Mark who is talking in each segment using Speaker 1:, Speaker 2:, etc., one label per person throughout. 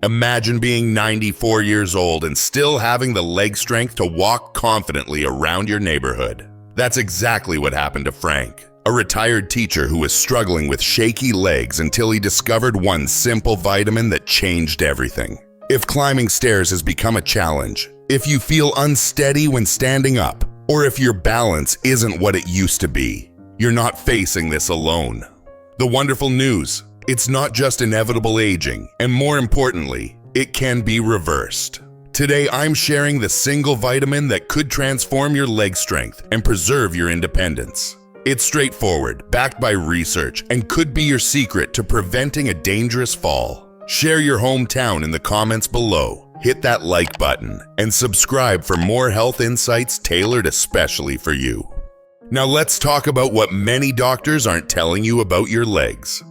Speaker 1: Imagine being 94 years old and still having the leg strength to walk confidently around your neighborhood. That's exactly what happened to Frank, a retired teacher who was struggling with shaky legs until he discovered one simple vitamin that changed everything. If climbing stairs has become a challenge, if you feel unsteady when standing up, or if your balance isn't what it used to be, you're not facing this alone. The wonderful news: it's not just inevitable aging, and more importantly, it can be reversed. Today, I'm sharing the single vitamin that could transform your leg strength and preserve your independence. It's straightforward, backed by research, and could be your secret to preventing a dangerous fall. Share your hometown in the comments below, hit that like button, and subscribe for more health insights tailored especially for you. Now let's talk about what many doctors aren't telling you about your legs.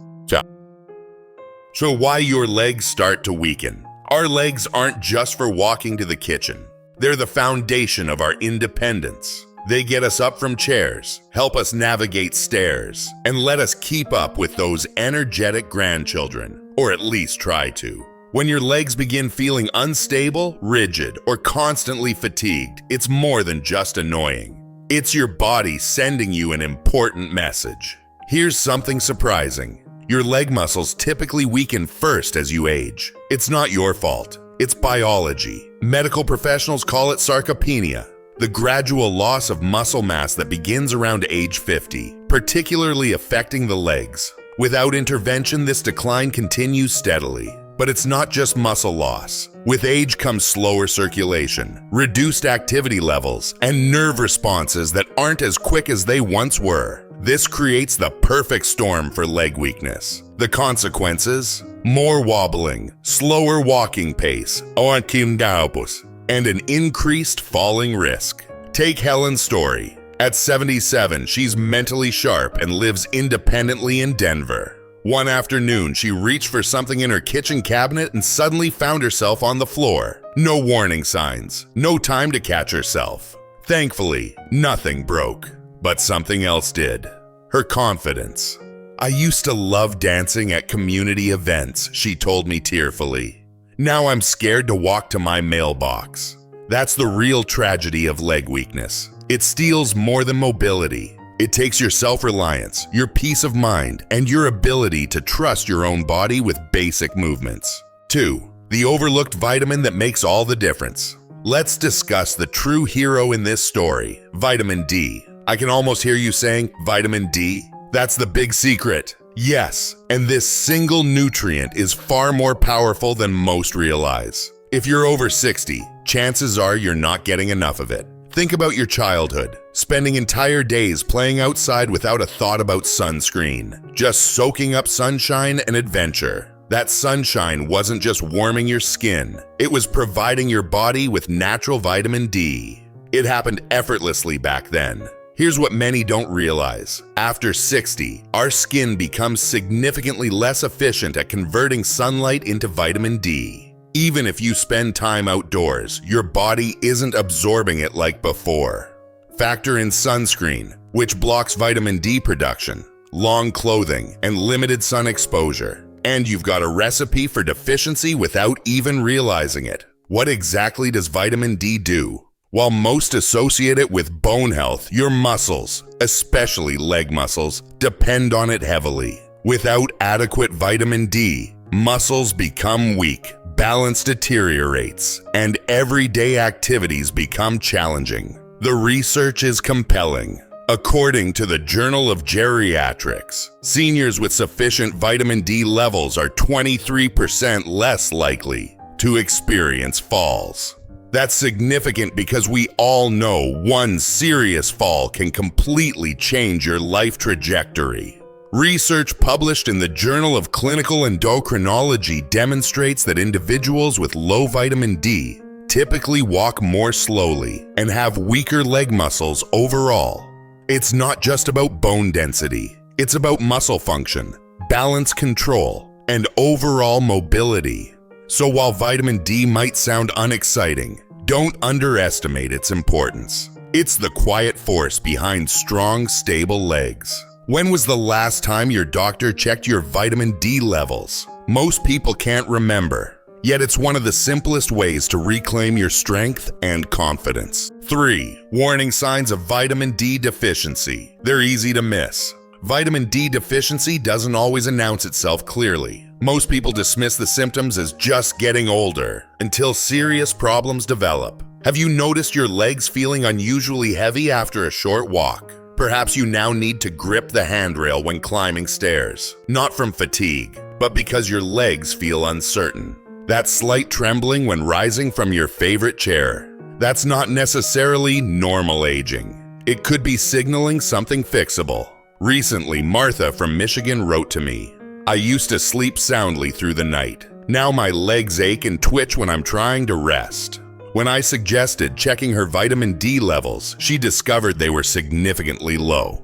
Speaker 1: So why your legs start to weaken. Our legs aren't just for walking to the kitchen. They're the foundation of our independence. They get us up from chairs, help us navigate stairs, and let us keep up with those energetic grandchildren, or at least try to. When your legs begin feeling unstable, rigid, or constantly fatigued, it's more than just annoying. It's your body sending you an important message. Here's something surprising. Your leg muscles typically weaken first as you age. It's not your fault. It's biology. Medical professionals call it sarcopenia, the gradual loss of muscle mass that begins around age 50, particularly affecting the legs. Without intervention, this decline continues steadily. But it's not just muscle loss. With age comes slower circulation, reduced activity levels, and nerve responses that aren't as quick as they once were. This creates the perfect storm for leg weakness. The consequences? More wobbling, slower walking pace, and an increased falling risk. Take Helen's story. At 77, she's mentally sharp and lives independently in Denver. One afternoon, she reached for something in her kitchen cabinet and suddenly found herself on the floor. No warning signs, no time to catch herself. Thankfully, nothing broke. But something else did. Her confidence. I used to love dancing at community events, she told me tearfully. Now I'm scared to walk to my mailbox. That's the real tragedy of leg weakness. It steals more than mobility. It takes your self-reliance, your peace of mind, and your ability to trust your own body with basic movements. 2. The overlooked vitamin that makes all the difference. Let's discuss the true hero in this story, vitamin D. I can almost hear you saying, vitamin D? That's the big secret. Yes, and this single nutrient is far more powerful than most realize. If you're over 60, chances are you're not getting enough of it. Think about your childhood, spending entire days playing outside without a thought about sunscreen, just soaking up sunshine and adventure. That sunshine wasn't just warming your skin, it was providing your body with natural vitamin D. It happened effortlessly back then. Here's what many don't realize. After 60, our skin becomes significantly less efficient at converting sunlight into vitamin D. Even if you spend time outdoors, your body isn't absorbing it like before. Factor in sunscreen, which blocks vitamin D production, long clothing, and limited sun exposure. And you've got a recipe for deficiency without even realizing it. What exactly does vitamin D do? While most associate it with bone health, your muscles, especially leg muscles, depend on it heavily. Without adequate vitamin D, muscles become weak, balance deteriorates, and everyday activities become challenging. The research is compelling. According to the Journal of Geriatrics, seniors with sufficient vitamin D levels are 23% less likely to experience falls. That's significant because we all know one serious fall can completely change your life trajectory. Research published in the Journal of Clinical Endocrinology demonstrates that individuals with low vitamin D typically walk more slowly and have weaker leg muscles overall. It's not just about bone density, it's about muscle function, balance control, and overall mobility. So while vitamin D might sound unexciting, don't underestimate its importance. It's the quiet force behind strong, stable legs. When was the last time your doctor checked your vitamin D levels? Most people can't remember. Yet it's one of the simplest ways to reclaim your strength and confidence. 3. Warning signs of vitamin D deficiency. They're easy to miss. Vitamin D deficiency doesn't always announce itself clearly. Most people dismiss the symptoms as just getting older until serious problems develop. Have you noticed your legs feeling unusually heavy after a short walk? Perhaps you now need to grip the handrail when climbing stairs, not from fatigue, but because your legs feel uncertain. That slight trembling when rising from your favorite chair. That's not necessarily normal aging. It could be signaling something fixable. Recently, Martha from Michigan wrote to me, "I used to sleep soundly through the night. Now my legs ache and twitch when I'm trying to rest." When I suggested checking her vitamin D levels, she discovered they were significantly low.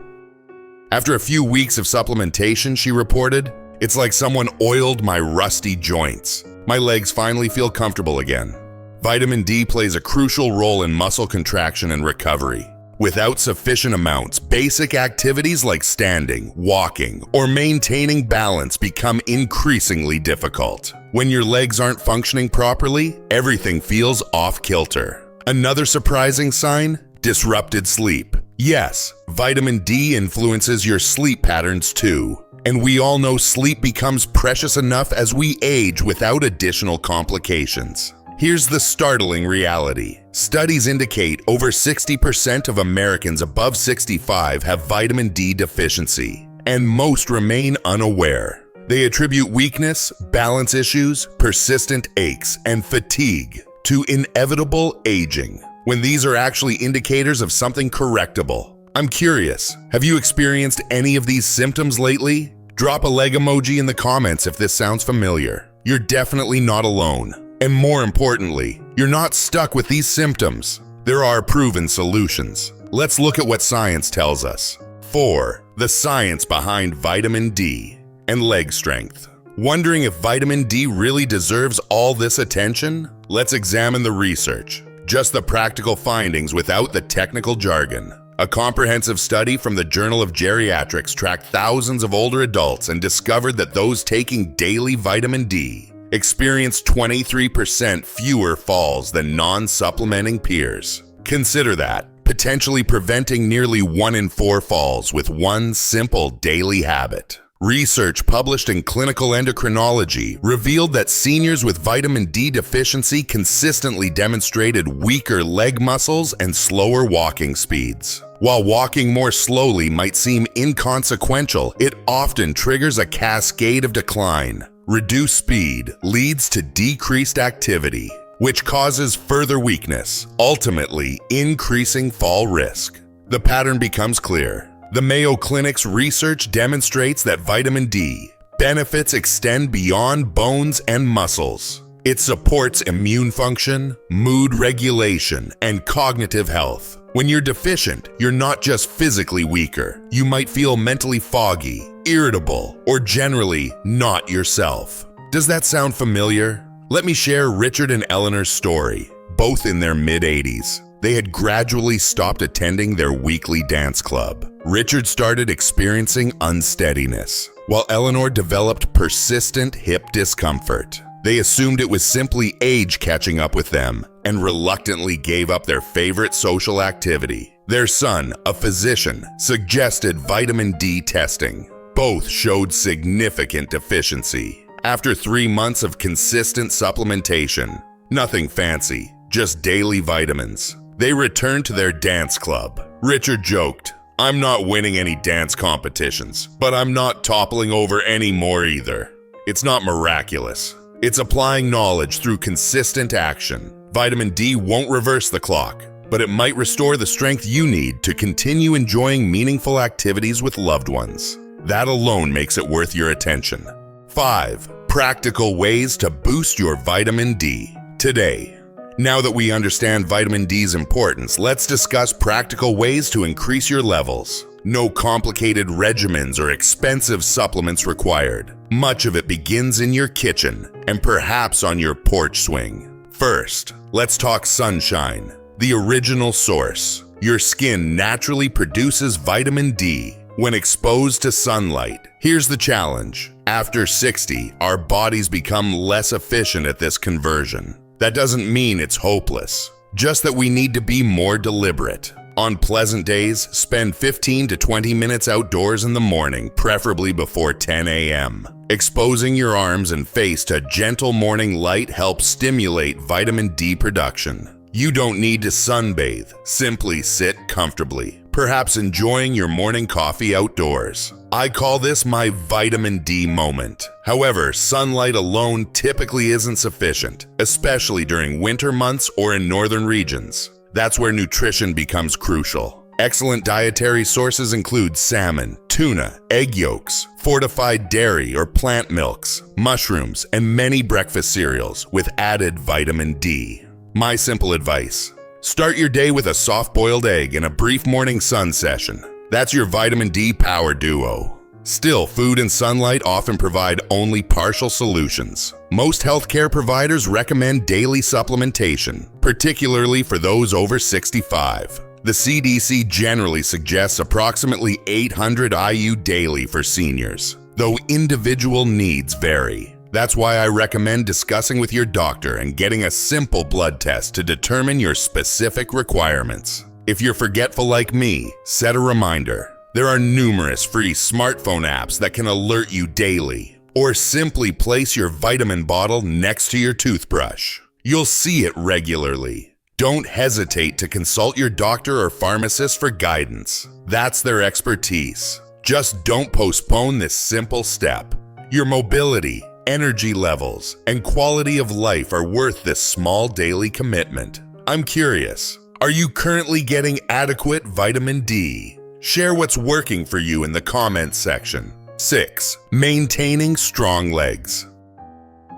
Speaker 1: After a few weeks of supplementation, she reported, "It's like someone oiled my rusty joints. My legs finally feel comfortable again." Vitamin D plays a crucial role in muscle contraction and recovery. Without sufficient amounts, basic activities like standing, walking, or maintaining balance become increasingly difficult. When your legs aren't functioning properly, everything feels off-kilter. Another surprising sign? Disrupted sleep. Yes, vitamin D influences your sleep patterns too. And we all know sleep becomes precious enough as we age without additional complications. Here's the startling reality. Studies indicate over 60% of Americans above 65 have vitamin D deficiency, and most remain unaware. They attribute weakness, balance issues, persistent aches, and fatigue to inevitable aging, when these are actually indicators of something correctable. I'm curious, have you experienced any of these symptoms lately? Drop a leg emoji in the comments if this sounds familiar. You're definitely not alone. And more importantly, you're not stuck with these symptoms. There are proven solutions. Let's look at what science tells us. 4. The science behind vitamin D and leg strength. Wondering if vitamin D really deserves all this attention? Let's examine the research. Just the practical findings without the technical jargon. A comprehensive study from the Journal of Geriatrics tracked thousands of older adults and discovered that those taking daily vitamin D experienced 23% fewer falls than non-supplementing peers. Consider that, potentially preventing nearly 1 in 4 falls with one simple daily habit. Research published in Clinical Endocrinology revealed that seniors with vitamin D deficiency consistently demonstrated weaker leg muscles and slower walking speeds. While walking more slowly might seem inconsequential, it often triggers a cascade of decline. Reduced speed leads to decreased activity, which causes further weakness, ultimately increasing fall risk. The pattern becomes clear. The Mayo Clinic's research demonstrates that vitamin D benefits extend beyond bones and muscles. It supports immune function, mood regulation, and cognitive health. When you're deficient, you're not just physically weaker. You might feel mentally foggy, irritable, or generally not yourself. Does that sound familiar? Let me share Richard and Eleanor's story, both in their mid-80s. They had gradually stopped attending their weekly dance club. Richard started experiencing unsteadiness, while Eleanor developed persistent hip discomfort. They assumed it was simply age catching up with them and reluctantly gave up their favorite social activity. Their son, a physician, suggested vitamin D testing. Both showed significant deficiency. After 3 months of consistent supplementation, nothing fancy, just daily vitamins, they returned to their dance club. Richard joked, "I'm not winning any dance competitions, but I'm not toppling over any more either." It's not miraculous. It's applying knowledge through consistent action. Vitamin D won't reverse the clock, but it might restore the strength you need to continue enjoying meaningful activities with loved ones. That alone makes it worth your attention. 5. Practical ways to boost your vitamin D today. Now that we understand vitamin D's importance, let's discuss practical ways to increase your levels. No complicated regimens or expensive supplements required. Much of it begins in your kitchen and perhaps on your porch swing. First, let's talk sunshine, the original source. Your skin naturally produces vitamin D, when exposed to sunlight. Here's the challenge. After 60, our bodies become less efficient at this conversion. That doesn't mean it's hopeless, just that we need to be more deliberate. On pleasant days, spend 15 to 20 minutes outdoors in the morning, preferably before 10 a.m. Exposing your arms and face to gentle morning light helps stimulate vitamin D production. You don't need to sunbathe, simply sit comfortably, perhaps enjoying your morning coffee outdoors. I call this my vitamin D moment. However, sunlight alone typically isn't sufficient, especially during winter months or in northern regions. That's where nutrition becomes crucial. Excellent dietary sources include salmon, tuna, egg yolks, fortified dairy or plant milks, mushrooms, and many breakfast cereals with added vitamin D. My simple advice: start your day with a soft-boiled egg and a brief morning sun session. That's your vitamin D power duo. Still, food and sunlight often provide only partial solutions. Most healthcare providers recommend daily supplementation, particularly for those over 65. The CDC generally suggests approximately 800 IU daily for seniors, though individual needs vary. That's why I recommend discussing with your doctor and getting a simple blood test to determine your specific requirements. If you're forgetful like me, set a reminder. There are numerous free smartphone apps that can alert you daily, or simply place your vitamin bottle next to your toothbrush. You'll see it regularly. Don't hesitate to consult your doctor or pharmacist for guidance. That's their expertise. Just don't postpone this simple step. Your mobility, energy levels, and quality of life are worth this small daily commitment. I'm curious, are you currently getting adequate vitamin D? Share what's working for you in the comments section. 6. Maintaining strong legs.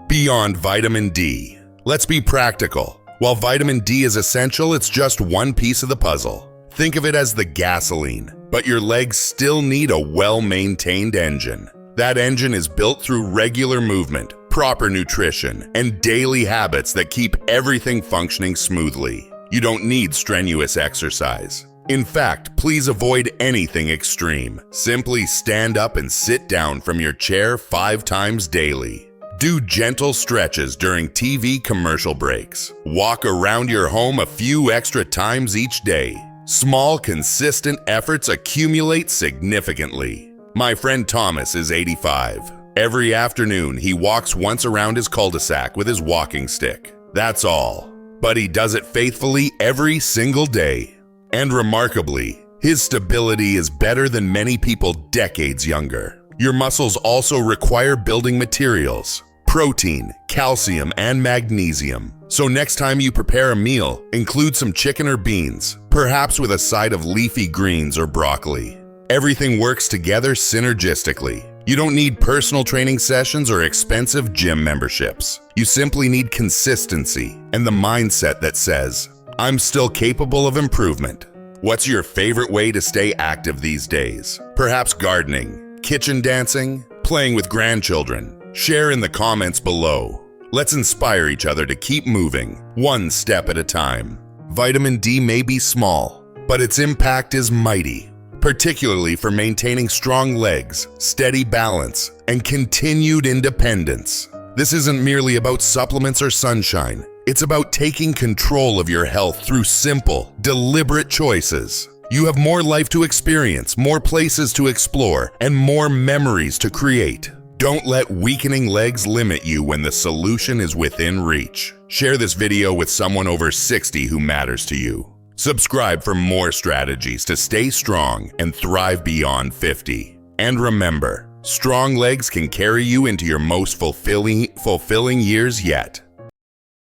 Speaker 1: Beyond vitamin D, let's be practical. While vitamin D is essential, it's just one piece of the puzzle. Think of it as the gasoline, but your legs still need a well-maintained engine. That engine is built through regular movement, proper nutrition, and daily habits that keep everything functioning smoothly. You don't need strenuous exercise. In fact, please avoid anything extreme. Simply stand up and sit down from your chair 5 times daily. Do gentle stretches during TV commercial breaks. Walk around your home a few extra times each day. Small, consistent efforts accumulate significantly. My friend Thomas is 85. Every afternoon, he walks once around his cul-de-sac with his walking stick. That's all. But he does it faithfully every single day. And remarkably, his stability is better than many people decades younger. Your muscles also require building materials, protein, calcium, and magnesium. So next time you prepare a meal, include some chicken or beans, perhaps with a side of leafy greens or broccoli. Everything works together synergistically. You don't need personal training sessions or expensive gym memberships. You simply need consistency and the mindset that says, I'm still capable of improvement. What's your favorite way to stay active these days? Perhaps gardening, kitchen dancing, playing with grandchildren? Share in the comments below. Let's inspire each other to keep moving, one step at a time. Vitamin D may be small, but its impact is mighty, particularly for maintaining strong legs, steady balance, and continued independence. This isn't merely about supplements or sunshine. It's about taking control of your health through simple, deliberate choices. You have more life to experience, more places to explore, and more memories to create. Don't let weakening legs limit you when the solution is within reach. Share this video with someone over 60 who matters to you. Subscribe for more strategies to stay strong and thrive beyond 50. And remember, strong legs can carry you into your most fulfilling years yet.